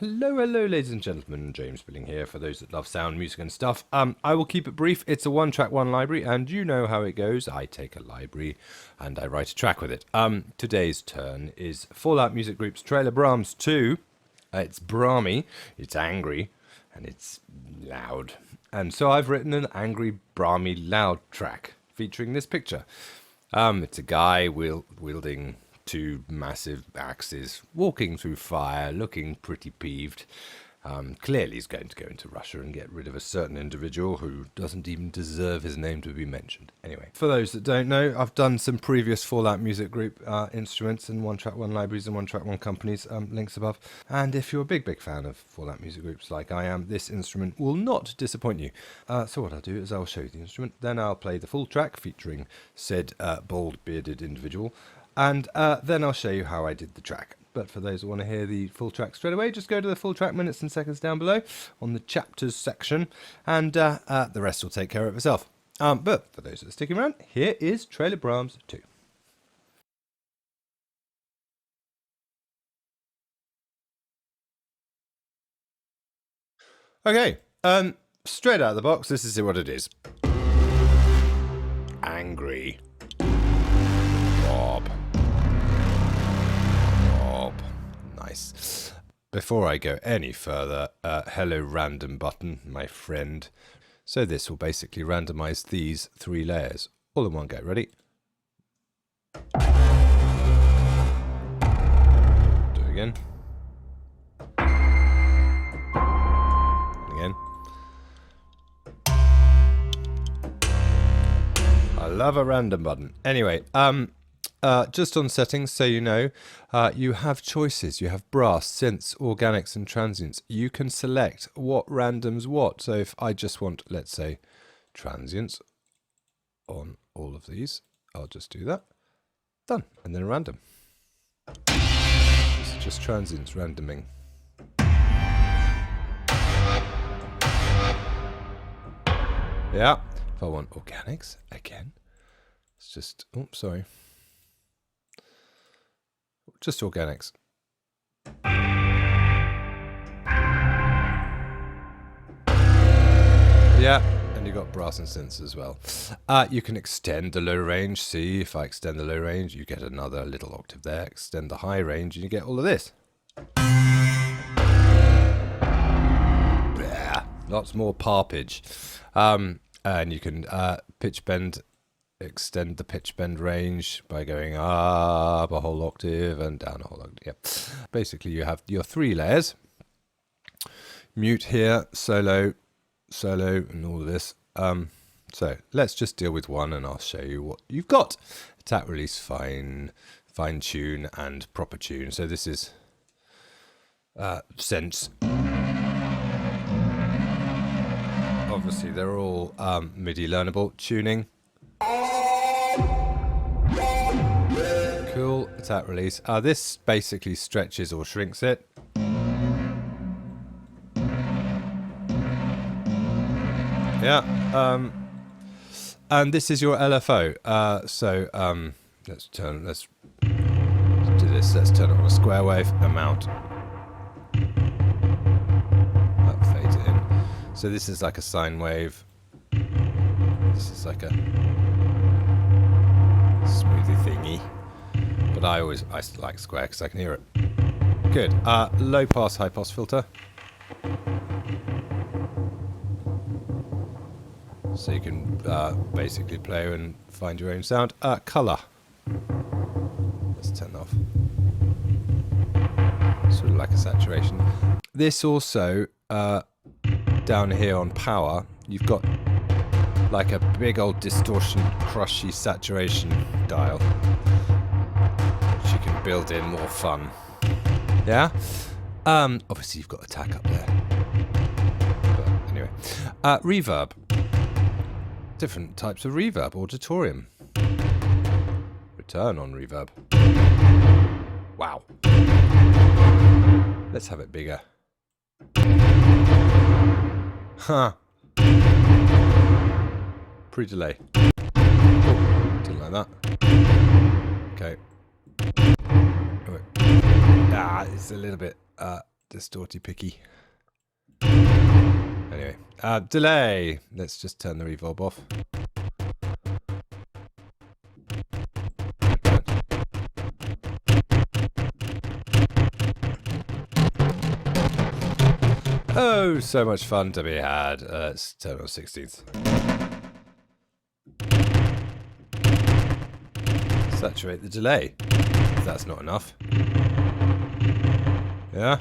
Hello, hello, ladies and gentlemen. James Billing here. For those that love sound, music, and stuff, I will keep it brief. It's a one-track, one library, and you know how it goes. I take a library and I write a track with it. Today's turn is Fallout Music Group's trailer Braams 2. It's Braamy, it's angry, and it's loud. And so I've written an angry, Braamy, loud track featuring this picture. It's a guy wielding two massive axes, walking through fire, looking pretty peeved. Clearly he's going to go into Russia and get rid of a certain individual who doesn't even deserve his name to be mentioned. Anyway, for those that don't know, I've done some previous Fallout Music Group instruments and one-track, one libraries and one-track, one companies, links above. And if you're a big fan of Fallout Music Groups like I am, this instrument will not disappoint you. So what I'll do is I'll show you the instrument, then I'll play the full track featuring said bald-bearded individual, and then I'll show you how I did the track. But for those who want to hear the full track straight away, just go to the full track minutes and seconds down below on the chapters section, and the rest will take care of itself. But for those that are sticking around, here is Trailer Braams 2. Okay, straight out of the box, this is what it is. Angry. Bob. Nice. Before I go any further, hello random button, my friend. So this will basically randomize these three layers all in one go. Ready? Do it again. And again. I love a random button. Anyway, just on settings, so you know, you have choices. You have brass, synths, organics, and transients. You can select what randoms what. So if I just want, let's say, transients on all of these, I'll just do that. Done. And then random. This is just transients randoming. Yeah. If I want organics, again, it's just, oops, sorry. Just organics. Yeah, and you got brass and synths as well. You can extend the low range. See, if I extend the low range, you get another little octave there. Extend the high range, and you get all of this. Yeah, lots more parpage. And you can pitch bend. Extend the pitch bend range by going up a whole octave and down a whole octave. Yep. Basically, you have your three layers. Mute here, solo, and all of this. So let's just deal with one, and I'll show you what you've got. Attack, release, fine tune, and proper tune. So this is sense. Obviously, they're all MIDI learnable. Tuning. Cool. Attack, release. This basically stretches or shrinks it. Yeah. And this is your LFO. Let's do this. Let's turn it on a square wave. Amount. Fade it in. So this is like a sine wave. This is like a smoothie thingy. But I like square because I can hear it. Good. Low pass, high pass filter. So you can basically play and find your own sound. Color. Let's turn off. Sort of like a saturation. This also, down here on power, you've got like a big old distortion, crushy saturation dial. Which you can build in more fun. Yeah? Obviously you've got attack up there. But anyway. Reverb. Different types of reverb. Auditorium. Return on reverb. Wow. Let's have it bigger. Huh. Pre-delay. Oh, didn't like that. Okay. It's a little bit distorty picky. Anyway, delay. Let's just turn the reverb off. Oh, so much fun to be had. Let's turn on 16th. Saturate the delay. If that's not enough. Yeah.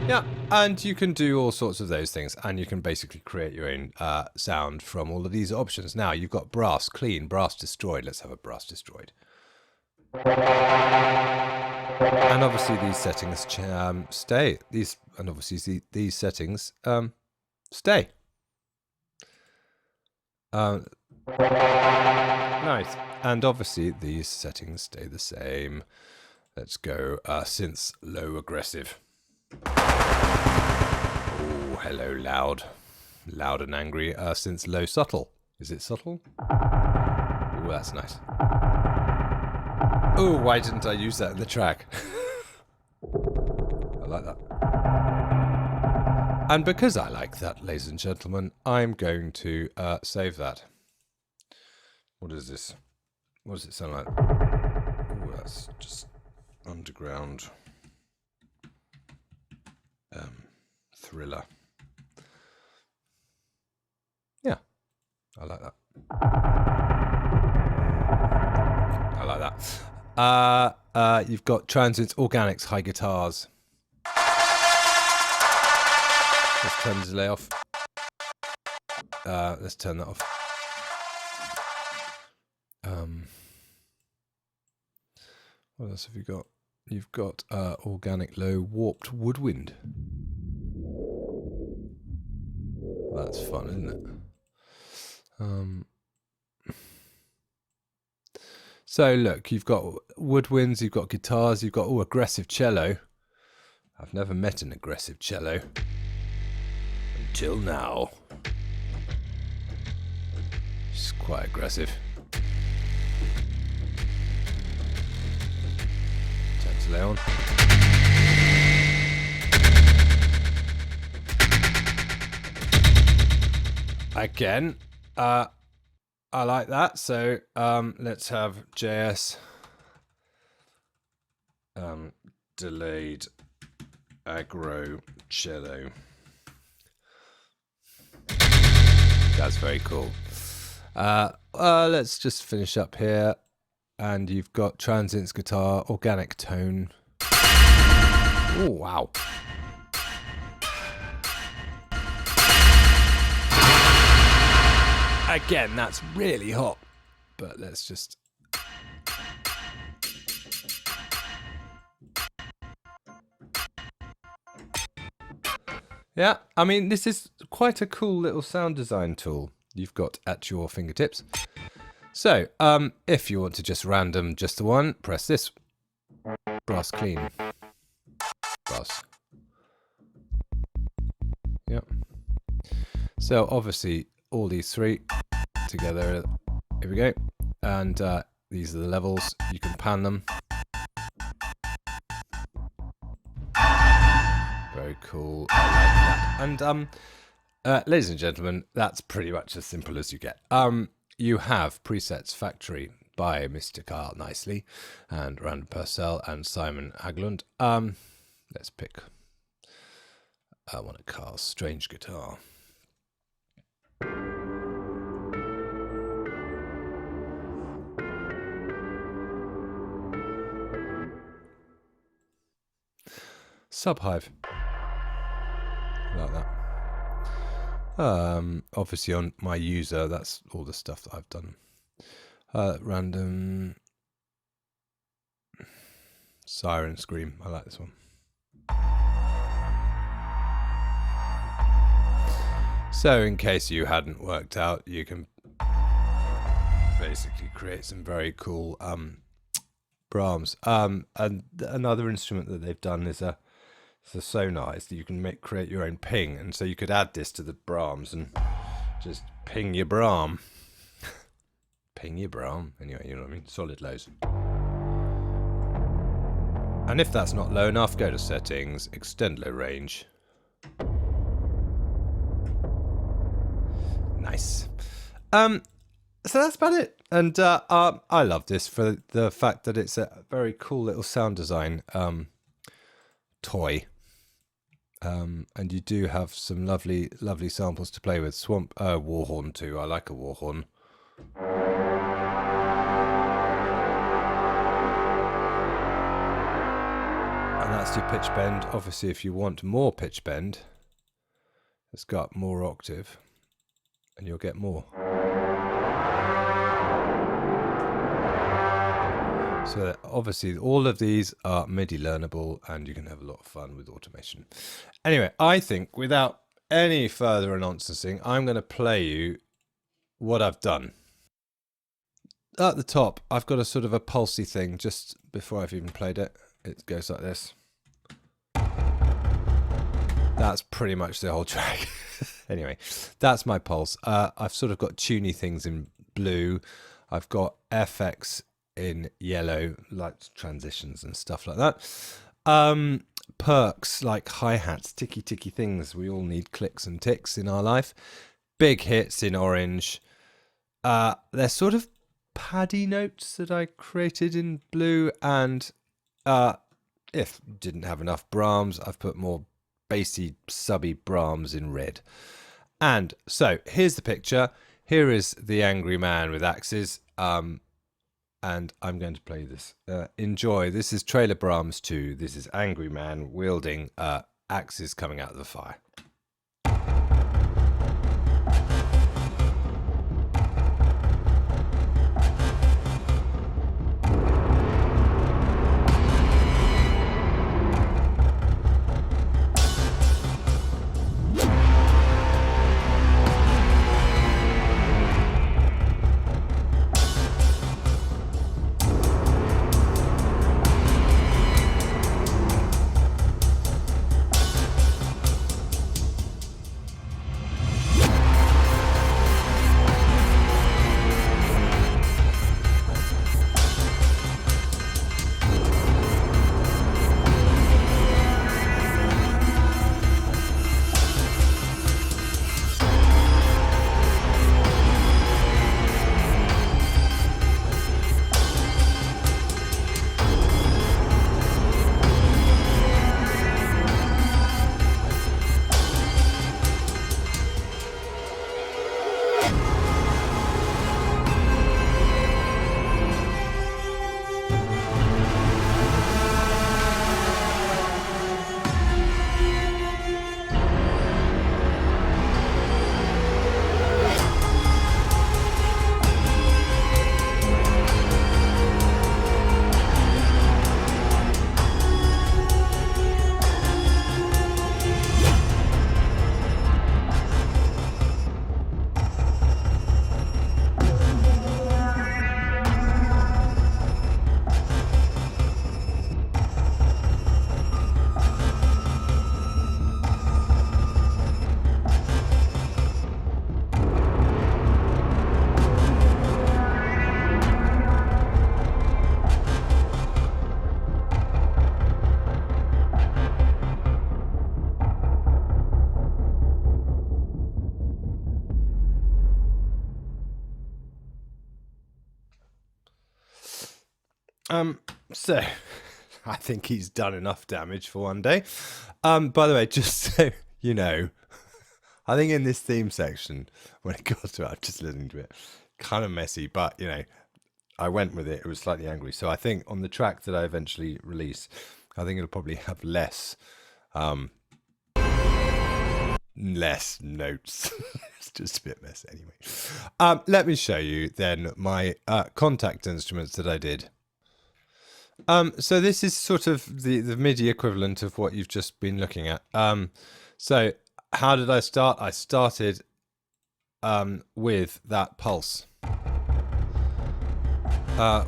Yeah, and you can do all sorts of those things, and you can basically create your own sound from all of these options. Now, you've got brass clean, brass destroyed. Let's have a brass destroyed. And obviously these settings stay. These settings stay. Nice. And obviously these settings stay the same. Let's go synths low aggressive. Oh, hello loud. Loud and angry. Synths low subtle. Is it subtle? Oh, that's nice. Oh, why didn't I use that in the track? I like that. And because I like that, ladies and gentlemen, I'm going to save that. What is this? What does it sound like? Oh, that's just underground thriller. Yeah, I like that. I like that. You've got transients, organics, high guitars. Let's turn the delay off. Let's turn that off. What else have you got? You've got organic low warped woodwind. That's fun, isn't it? So look, you've got woodwinds, you've got guitars, you've got aggressive cello. I've never met an aggressive cello until now. It's quite aggressive. Turn delay on. Again, I like that. So let's have JS delayed aggro cello. That's very cool. Let's just finish up here. And you've got transients, guitar, organic tone. Oh, wow. Again, that's really hot. But let's just... Yeah, I mean, this is quite a cool little sound design tool you've got at your fingertips. So, if you want to just random just the one, press this. Brass clean. Brass. Yep. So, obviously, all these three together. Here we go. And these are the levels. You can pan them. Very cool. I like that. And, ladies and gentlemen, that's pretty much as simple as you get. You have presets factory by Mr. Carl Nicely and Random Purcell and Simon Haglund. Let's pick one of Carl's strange guitar. Subhive. Like that. Obviously on my user, that's all the stuff that I've done. Random Siren Scream. I like this one. So in case you hadn't worked out, you can basically create some very cool Braams. And another instrument that they've done is a sonar, is that you can create your own ping, and so you could add this to the Braams and just ping your Braam. Ping your Braam. Anyway, you know what I mean? Solid lows. And if that's not low enough, go to settings, extend low range. Nice. So that's about it. And I love this for the fact that it's a very cool little sound design toy. And you do have some lovely samples to play with. Swamp Warhorn too. I like a Warhorn. And that's your pitch bend. Obviously, if you want more pitch bend, it's got more octave, and you'll get more. So obviously all of these are MIDI learnable, and you can have a lot of fun with automation. Anyway, I think without any further nonsensing, I'm going to play you what I've done. At the top, I've got a sort of a pulsy thing just before I've even played it. It goes like this. That's pretty much the whole track. Anyway, that's my pulse. I've sort of got tuny things in blue. I've got FX in yellow, like transitions and stuff like that. Perks like hi-hats, ticky things. We all need clicks and ticks in our life. Big hits in orange. They're sort of paddy notes that I created in blue, and if didn't have enough Braams, I've put more bassy subby Braams in red. And so here's the picture. Here is the angry man with axes. And I'm going to play this. Enjoy. This is Trailer Braams 2. This is Angry Man wielding axes coming out of the fire. So I think he's done enough damage for one day. By the way, just so you know, I think in this theme section, when it got to it, I'm just listening to it, kind of messy, but you know, I went with it. It was slightly angry. So I think on the track that I eventually release, I think it'll probably have less notes. It's just a bit messy anyway. Let me show you then my contact instruments that I did. So this is sort of the MIDI equivalent of what you've just been looking at. So how did I start? I started with that pulse,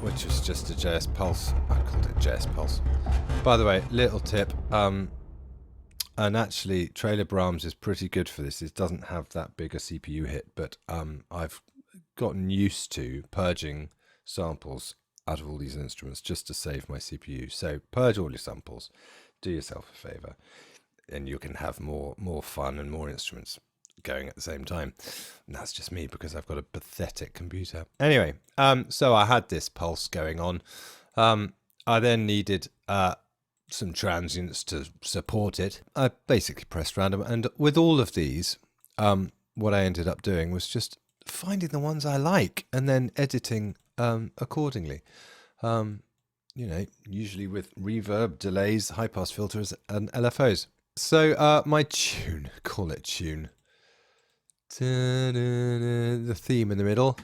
which was just a JS pulse. I called it JS pulse. By the way, little tip, and actually Trailer Braams is pretty good for this. It doesn't have that big a CPU hit, but I've gotten used to purging samples out of all these instruments just to save my CPU. So purge all your samples, do yourself a favor, and you can have more fun and more instruments going at the same time. And that's just me because I've got a pathetic computer. Anyway, so I had this pulse going on. I then needed some transients to support it. I basically pressed random, and with all of these, what I ended up doing was just finding the ones I like and then editing accordingly. Usually with reverb, delays, high pass filters, and LFOs. So my tune, call it tune. The theme in the middle.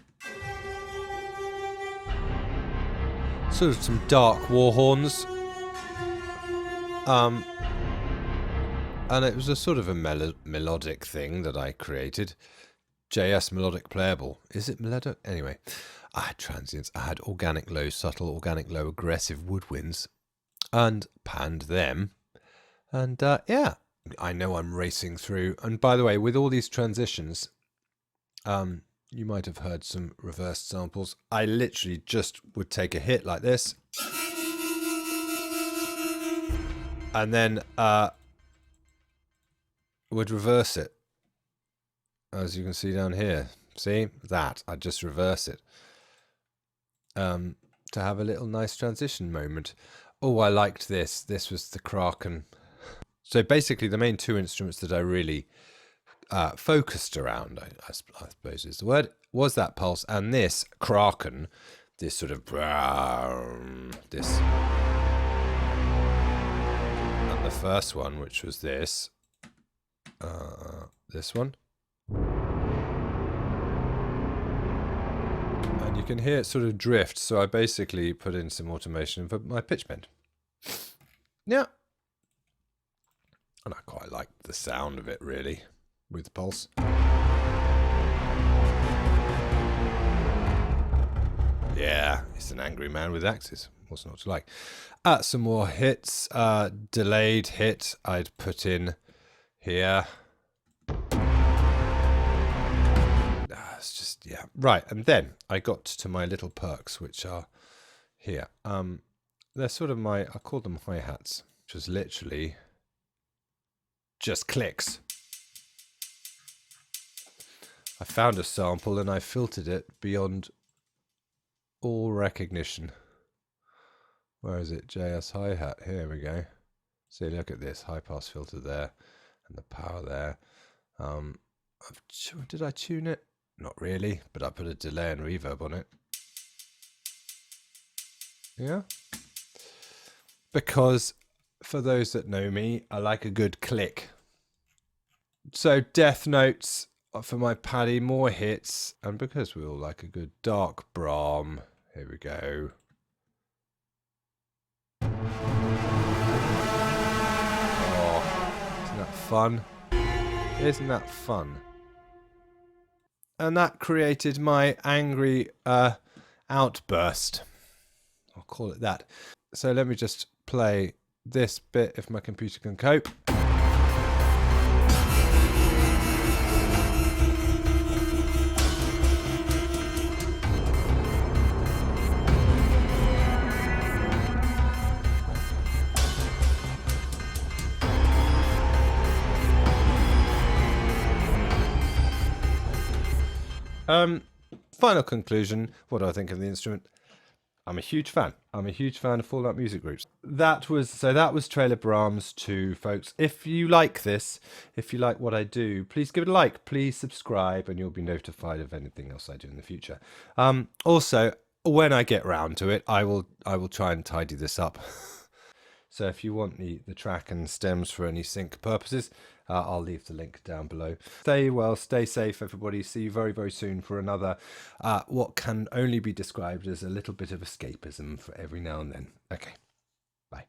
Sort of some dark war horns. And it was a sort of a melodic thing that I created. JS melodic playable. Is it melodic? Anyway, I had transients. I had organic low, subtle, organic low, aggressive woodwinds, and panned them. And yeah, I know I'm racing through. And by the way, with all these transitions, you might have heard some reversed samples. I literally just would take a hit like this, and then would reverse it, as you can see down here. See that? I'd just reverse it to have a little nice transition moment. Oh, I liked this. This was the Kraken. So basically the main two instruments that I really focused around, I suppose is the word, was that pulse and this Kraken, this sort of this, and the first one, which was this one, and you can hear it sort of drift. So I basically put in some automation for my pitch bend. Yeah. And I quite like the sound of it, really, with pulse. Yeah, it's an angry man with axes. What's not to like? Some more hits. Delayed hit I'd put in here. It's just, yeah. Right, and then I got to my little perks, which are here. They're sort of I call them hi-hats, which is literally just clicks. I found a sample and I filtered it beyond all recognition. Where is it? JS hi-hat. Here we go. See, look at this high pass filter there and the power there. Did I tune it? Not really, but I put a delay and reverb on it. Yeah. Because for those that know me, I like a good click. So death notes for my Paddy, more hits, and because we all like a good dark Braam, here we go. Oh, isn't that fun? Isn't that fun? And that created my angry outburst. I'll call it that. So let me just play this bit if my computer can cope. Final conclusion, what do I think of the instrument? I'm a huge fan. I'm a huge fan of Fallout music groups. That was Trailer Braams 2, folks. If you like this, if you like what I do, please give it a like, please subscribe, and you'll be notified of anything else I do in the future. Also, when I get round to it, I will try and tidy this up. So if you want the track and stems for any sync purposes, I'll leave the link down below. Stay well, stay safe, everybody. See you very, very soon for another, what can only be described as a little bit of escapism for every now and then. Okay, bye.